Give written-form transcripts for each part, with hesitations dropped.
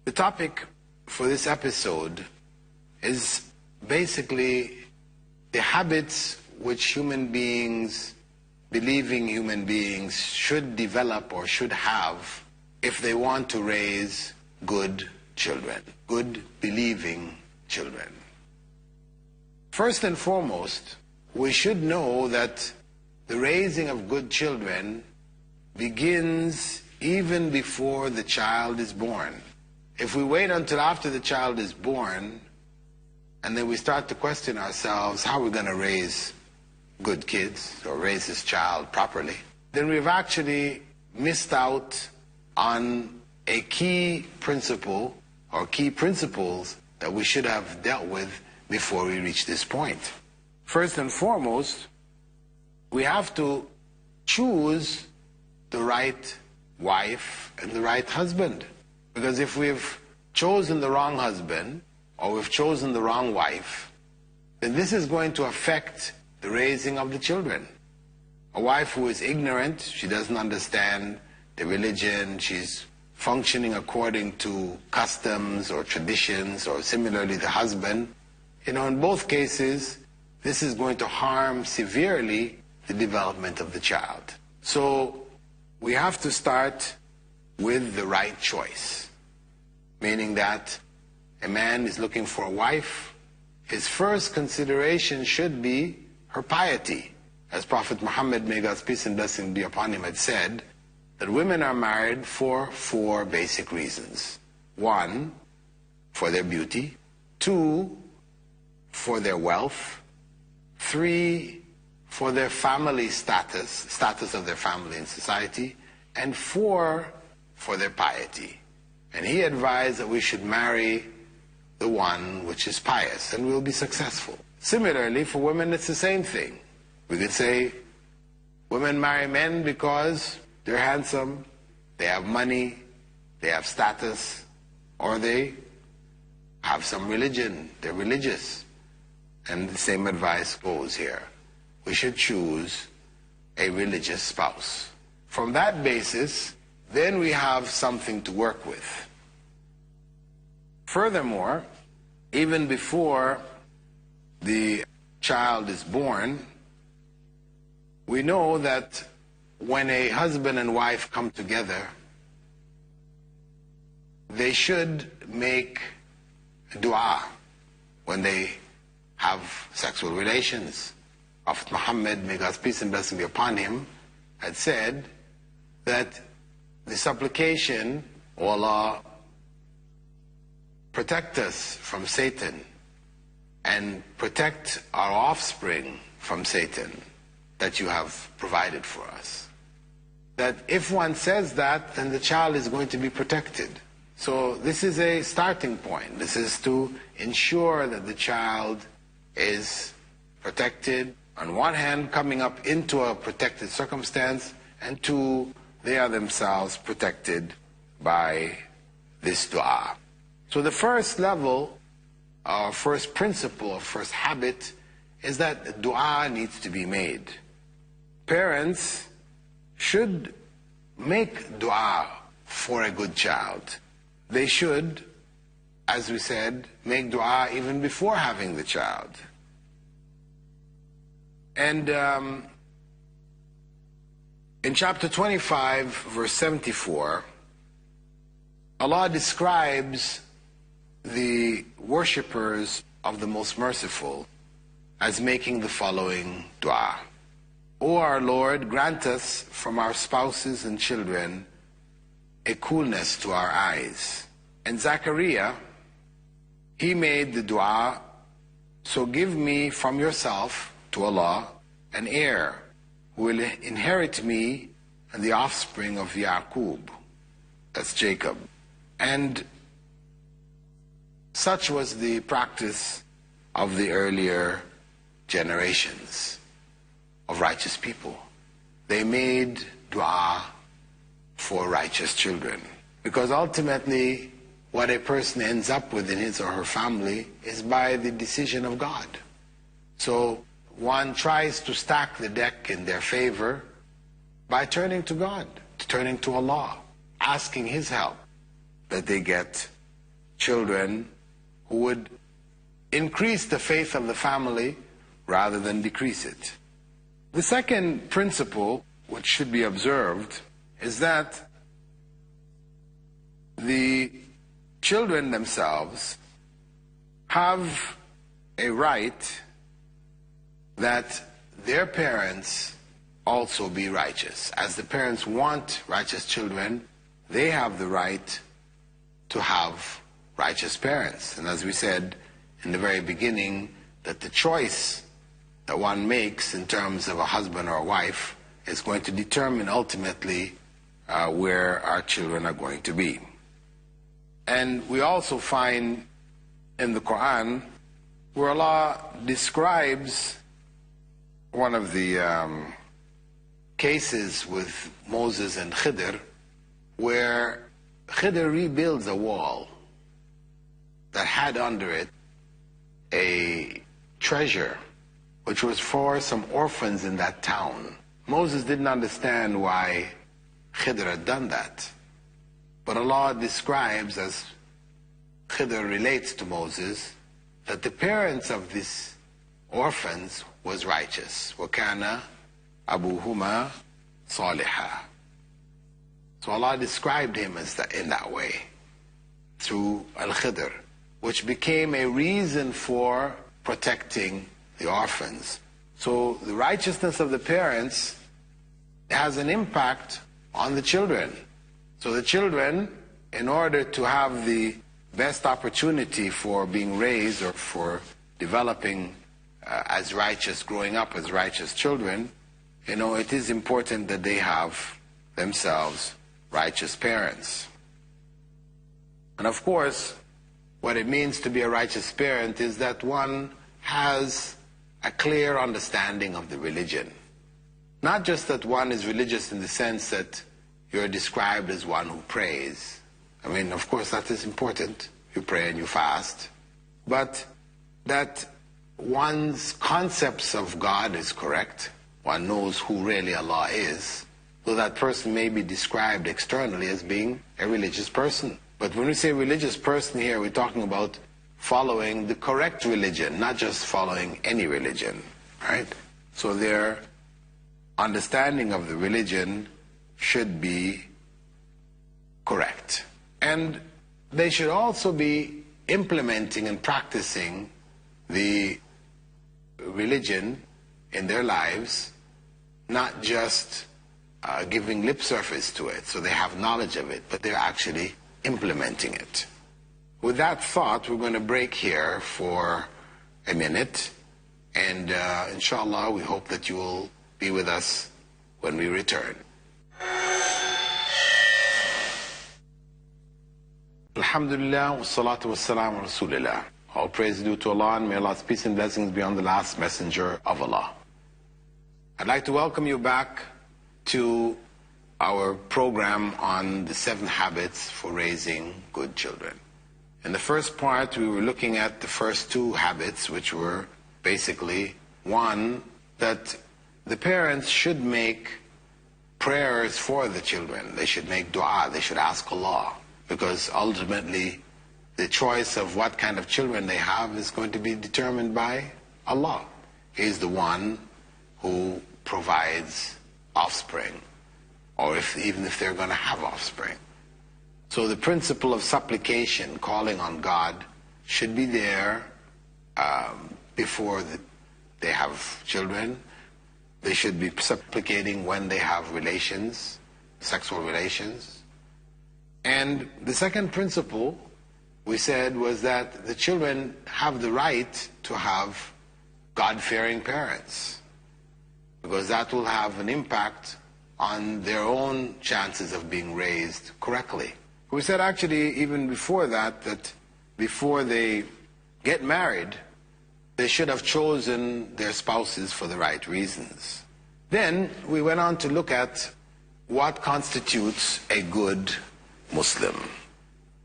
The topic for this episode is basically the habits which human beings, believing human beings, should develop or should have if they want to raise good children, good believing children. First and foremost, we should know that the raising of good children begins even before the child is born. If we wait until after the child is born, and then we start to question ourselves how we're going to raise good kids or raise this child properly, then we've actually missed out on a key principle or key principles that we should have dealt with before we reach this point. First and foremost, we have to choose the right wife and the right husband. Because if we've chosen the wrong husband or we've chosen the wrong wife, then this is going to affect the raising of the children. A wife who is ignorant, she doesn't understand the religion, she's functioning according to customs or traditions, or similarly the husband, in both cases, this is going to harm severely the development of the child. So we have to start with the right choice, meaning that a man is looking for a wife. His first consideration should be her piety. As Prophet Muhammad, may God's peace and blessing be upon him, had said, that women are married for 4 basic reasons. 1, for their beauty. 2, for their wealth. 3, for their family status of their family in society. And 4, for their piety. And he advised that we should marry the one which is pious, and we'll be successful. Similarly, for women, it's the same thing. We could say women marry men because they're handsome, they have money, they have status, or they have some religion, they're religious. And the same advice goes here. We should choose a religious spouse. From that basis, then we have something to work with. Furthermore, even before the child is born, we know that when a husband and wife come together, they should make dua when they have sexual relations. Prophet Muhammad, may God's peace and blessing be upon him, had said that the supplication, "O Allah, protect us from Satan and protect our offspring from Satan that you have provided for us." That if one says that, then the child is going to be protected. So this is a starting point. This is to ensure that the child is protected, on one hand, coming up into a protected circumstance, and 2, they are themselves protected by this dua. So the first level, our first principle, or first habit, is that dua needs to be made. Parents should make dua for a good child. They should, as we said, make dua even before having the child. And in chapter 25, verse 74, Allah describes the worshippers of the Most Merciful as making the following dua. O our Lord, grant us from our spouses and children a coolness to our eyes. And Zachariah, he made the dua, so give me from yourself, to Allah, an heir who will inherit me and the offspring of Yaqub. That's Jacob. And such was the practice of the earlier generations of righteous people. They made dua for righteous children. Because ultimately, what a person ends up with in his or her family is by the decision of God. So one tries to stack the deck in their favor by turning to God, turning to Allah, asking His help that they get children who would increase the faith of the family rather than decrease it. The second principle, which should be observed, is that the children themselves have a right that their parents also be righteous. As the parents want righteous children, they have the right to have righteous parents. And as we said in the very beginning, that the choice that one makes in terms of a husband or a wife is going to determine ultimately where our children are going to be. And we also find in the Quran where Allah describes one of the cases with Moses and Khidr, where Khidr rebuilds a wall that had under it a treasure which was for some orphans in that town. Moses didn't understand why Khidr had done that. But Allah describes, as Khidr relates to Moses, that the parents of these orphans was righteous. وَكَانَ أَبُوهُمَا صَالِحًا. So Allah described him as in that way, through Al-Khidr, which became a reason for protecting the orphans. So the righteousness of the parents has an impact on the children. So the children, in order to have the best opportunity for being raised or for developing as righteous, growing up as righteous children, it is important that they have themselves righteous parents. And of course, what it means to be a righteous parent is that one has a clear understanding of the religion. Not just that one is religious in the sense that you're described as one who prays. I mean, of course, that is important. You pray and you fast. But that one's concepts of God is correct. One knows who really Allah is. So that person may be described externally as being a religious person. But when we say religious person here, we're talking about following the correct religion, not just following any religion, right? So their understanding of the religion should be correct. And they should also be implementing and practicing the religion in their lives, not just giving lip service to it, so they have knowledge of it, but they're actually implementing it. With that thought, we're going to break here for a minute, and inshallah, we hope that you will be with us when we return. Alhamdulillah, wassalatu wassalamu rasulillah. All praise due to Allah, and may Allah's peace and blessings be on the last messenger of Allah. I'd like to welcome you back to our program on the 7 habits for raising good children. In the first part, we were looking at the first 2 habits, which were basically, one, that the parents should make prayers for the children. They should make dua, they should ask Allah, because ultimately the choice of what kind of children they have is going to be determined by Allah. He's the one who provides offspring, or even if they're going to have offspring. So the principle of supplication, calling on God, should be there before they have children. They should be supplicating when they have relations, sexual relations. And the second principle, we said, was that the children have the right to have God-fearing parents, because that will have an impact on their own chances of being raised correctly. We said actually even before that, that before they get married, they should have chosen their spouses for the right reasons. Then we went on to look at what constitutes a good Muslim.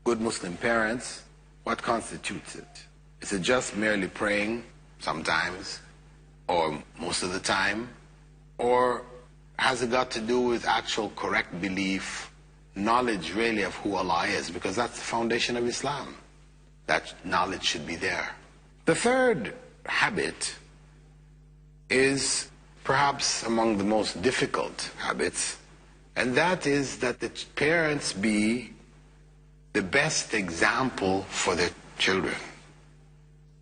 Good Muslim parents, what constitutes it? Is it just merely praying sometimes, or most of the time? Or has it got to do with actual correct belief, knowledge really of who Allah is? Because that's the foundation of Islam. That knowledge should be there. The third habit is perhaps among the most difficult habits, and that is that the parents be the best example for their children.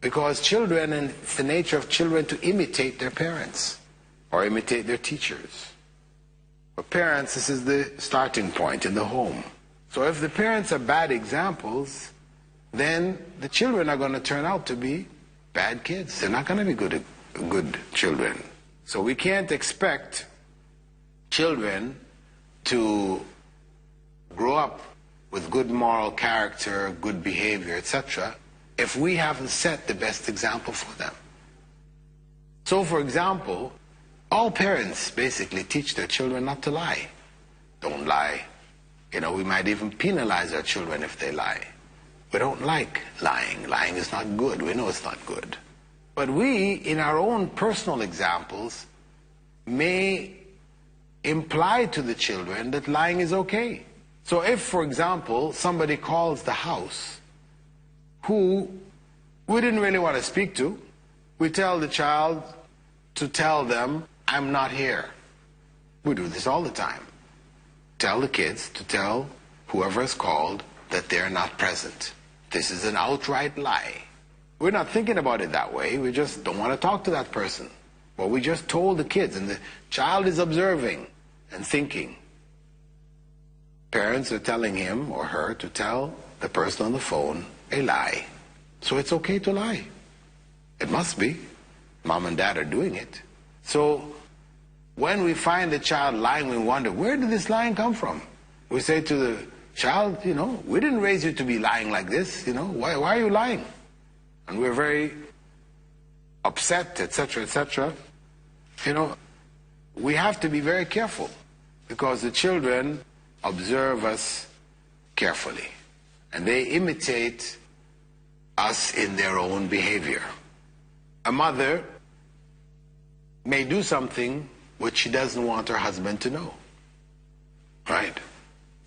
Because children, and it's the nature of children to imitate their parents or imitate their teachers. For parents, this is the starting point in the home. So if the parents are bad examples, then the children are going to turn out to be bad kids. They're not going to be good children. So we can't expect children to grow up with good moral character, good behavior, etc., if we haven't set the best example for them. So, for example, all parents basically teach their children not to lie. Don't lie. We might even penalize our children if they lie. We don't like lying. Lying is not good. We know it's not good. But we, in our own personal examples, may imply to the children that lying is okay. So if, for example, somebody calls the house who we didn't really want to speak to, we tell the child to tell them, I'm not here. We do this all the time. Tell the kids to tell whoever is called that they're not present. This is an outright lie. We're not thinking about it that way. We just don't want to talk to that person. Well, we just told the kids, and the child is observing and thinking. Parents are telling him or her to tell the person on the phone a lie. So it's okay to lie. It must be. Mom and dad are doing it. So when we find the child lying, we wonder, where did this lying come from? We say to the child, we didn't raise you to be lying like this. Why are you lying? And we're very upset, etc., etc. We have to be very careful because the children observe us carefully and they imitate us in their own behavior. A mother may do something which she doesn't want her husband to know, right?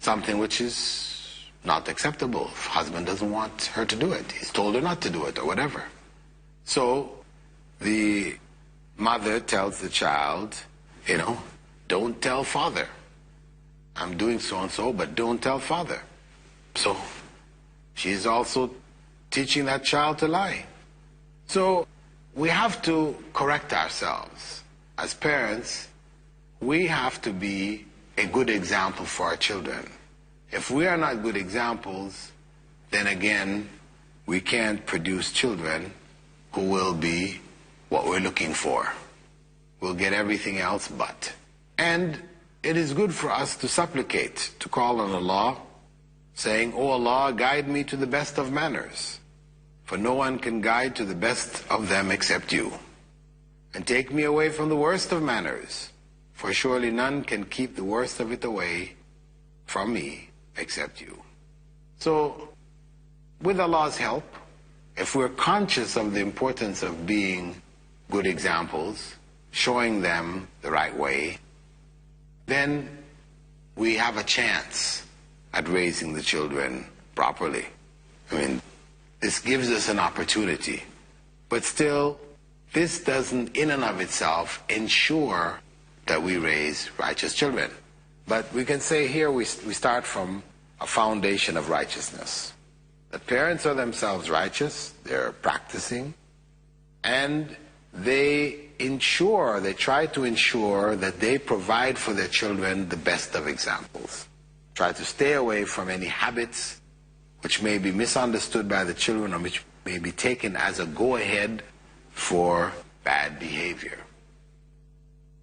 Something which is not acceptable. If husband doesn't want her to do it, he's told her not to do it or whatever. So the mother tells the child, don't tell father. I'm doing so and so, but don't tell father. So she's also teaching that child to lie. So we have to correct ourselves. As parents, we have to be a good example for our children. If we are not good examples, then again, we can't produce children who will be what we're looking for. We'll get everything else but. And it is good for us to supplicate, to call on Allah, saying, "O Allah, guide me to the best of manners, for no one can guide to the best of them except you. And take me away from the worst of manners, for surely none can keep the worst of it away from me except you." So, with Allah's help, if we're conscious of the importance of being good examples, showing them the right way, then we have a chance at raising the children properly. This gives us an opportunity. But still, this doesn't in and of itself ensure that we raise righteous children. But we can say here we start from a foundation of righteousness. The parents are themselves righteous, they're practicing, and they try to ensure that they provide for their children the best of examples. Try to stay away from any habits which may be misunderstood by the children or which may be taken as a go-ahead for bad behavior.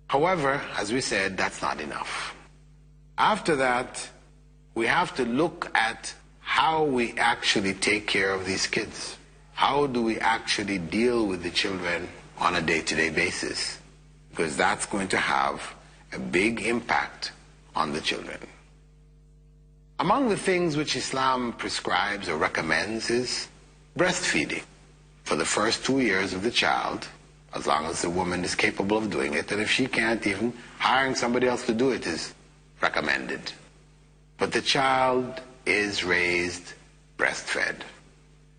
However, as we said, that's not enough. After that, we have to look at how we actually take care of these kids. How do we actually deal with the children on a day-to-day basis? Because that's going to have a big impact on the children. Among the things which Islam prescribes or recommends is breastfeeding for the first 2 years of the child, as long as the woman is capable of doing it, and if she can't, even hiring somebody else to do it is recommended. But the child is raised breastfed.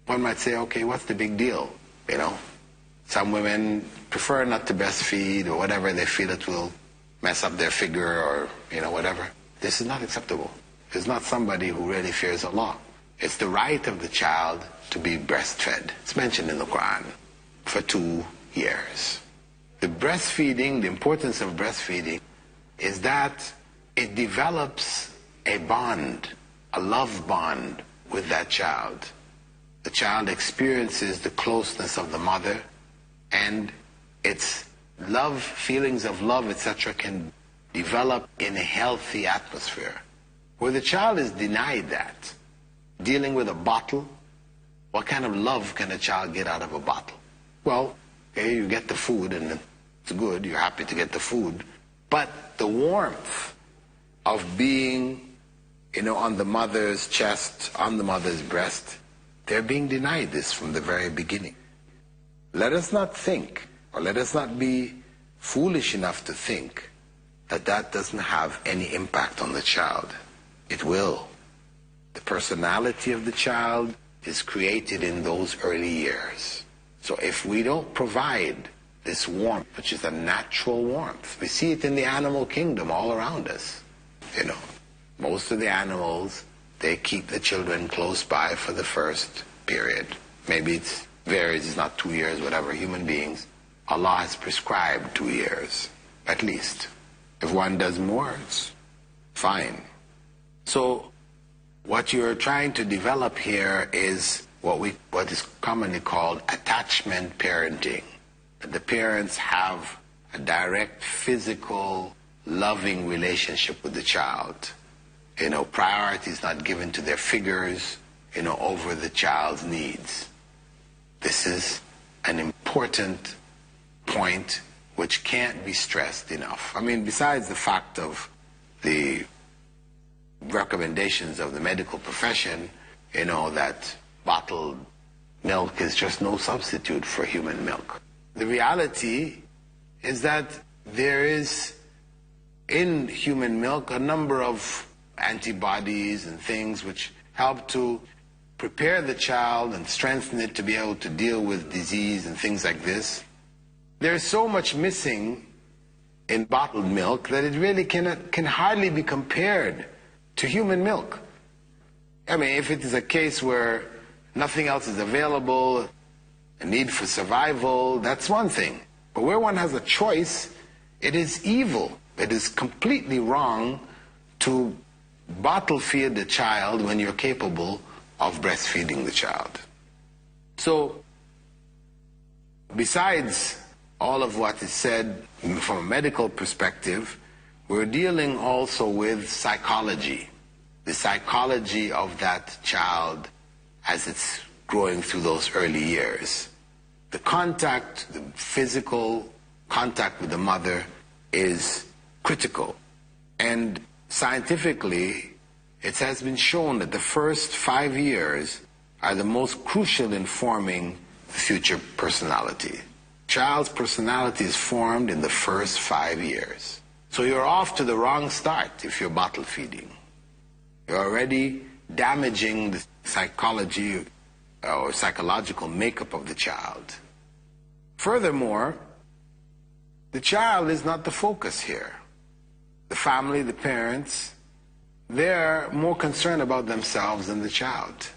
one might say, okay, what's the big deal? You know, some women prefer not to breastfeed or whatever, they feel it will mess up their figure or, you know, whatever. This is not acceptable. It's not somebody who really fears Allah. It's the right of the child to be breastfed. It's mentioned in the Quran for 2 years. The breastfeeding, the importance of breastfeeding is that it develops a bond, a love bond with that child. The child experiences the closeness of the mother, and its love, feelings of love, etc., can develop in a healthy atmosphere. Where the child is denied that, dealing with a bottle, what kind of love can a child get out of a bottle? Well, okay, you get the food and it's good, you're happy to get the food, but the warmth of being, you know, on the mother's chest, on the mother's breast, they're being denied this from the very beginning. Let us not think, or let us not be foolish enough to think that that doesn't have any impact on the child. It will. The personality of the child is created in those early years. So if we don't provide this warmth, which is a natural warmth, we see it in the animal kingdom all around us. You know, most of the animals, they keep the children close by for the first period. Maybe it varies, it's not 2 years, whatever. Human beings, Allah has prescribed 2 years, at least. If one does more, it's fine. So what you're trying to develop here is what is commonly called attachment parenting. The parents have a direct, physical, loving relationship with the child. You know, priority is not given to their figures, you know, over the child's needs. This is an important point which can't be stressed enough. I mean, besides the fact of the recommendations of the medical profession, you know, that bottled milk is just no substitute for human milk. The reality is that there is in human milk a number of antibodies and things which help to prepare the child and strengthen it to be able to deal with disease and things like this. There's so much missing in bottled milk that it really can hardly be compared to human milk. I mean, if it is a case where nothing else is available, a need for survival, that's one thing. But where one has a choice, it is evil. It is completely wrong to bottle feed the child when you're capable of breastfeeding the child. So, besides all of what is said from a medical perspective, we're dealing also with psychology. The psychology of that child as it's growing through those early years. The contact, the physical contact with the mother is critical. And scientifically, it has been shown that the first 5 years are the most crucial in forming the future personality. Child's personality is formed in the first 5 years. So you're off to the wrong start if you're bottle feeding. You're already damaging the psychology or psychological makeup of the child. Furthermore, the child is not the focus here. The family, the parents, they're more concerned about themselves than the child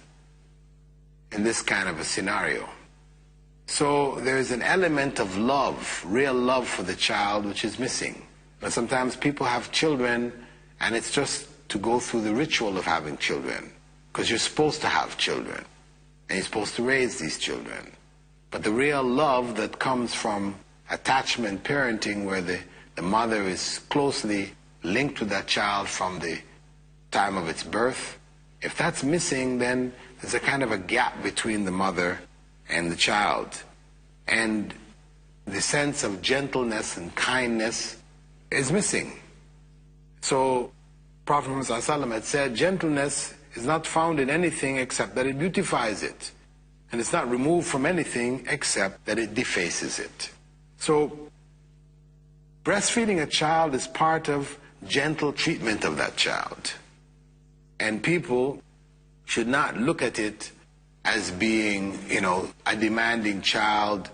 in this kind of a scenario. So there's an element of love, real love for the child, which is missing. But sometimes people have children and it's just to go through the ritual of having children, because you're supposed to have children and you're supposed to raise these children. But the real love that comes from attachment parenting, where the mother is closely linked to that child from the time of its birth, if that's missing, then there's a kind of a gap between the mother and the child. And the sense of gentleness and kindness is missing. So Prophet Muhammad ﷺ had said, gentleness is not found in anything except that it beautifies it. And it's not removed from anything except that it defaces it. So breastfeeding a child is part of gentle treatment of that child. And people should not look at it as being, a demanding child.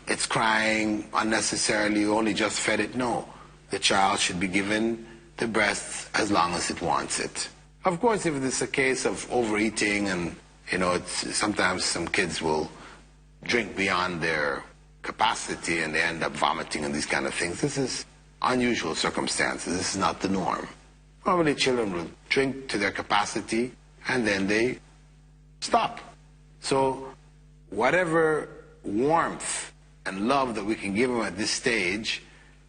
It's crying unnecessarily, you only just fed it. No, the child should be given the breast as long as it wants it. Of course, if it's a case of overeating and, sometimes some kids will drink beyond their capacity and they end up vomiting and these kind of things. This is unusual circumstances. This is not the norm. Normally children will drink to their capacity and then they stop. So whatever warmth and love that we can give them at this stage,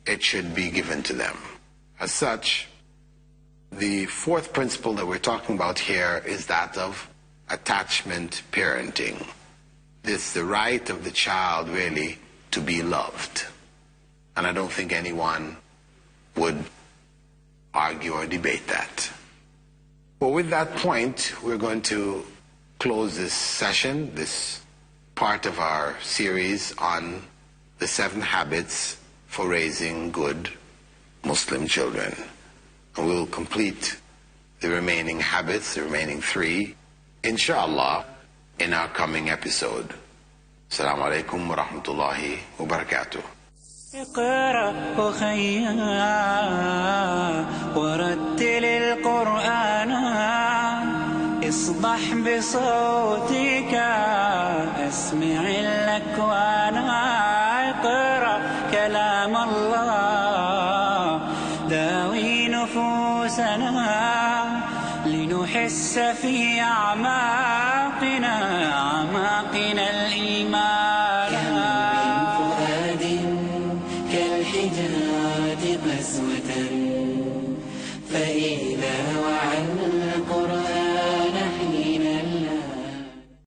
it should be given to them. As such, the fourth principle that we're talking about here is that of attachment parenting. It's the right of the child really to be loved. And I don't think anyone would argue or debate that. Well, with that point, we're going to close this session, this part of our series on the 7 habits for raising good Muslim children. And we'll complete the remaining habits, the remaining 3, inshallah, in our coming episode. Assalamu alaikum wa rahmatullahi wa barakatuh. اقرأ أخيا ورتل القرآن اصبح بصوتك اسمع الأكوان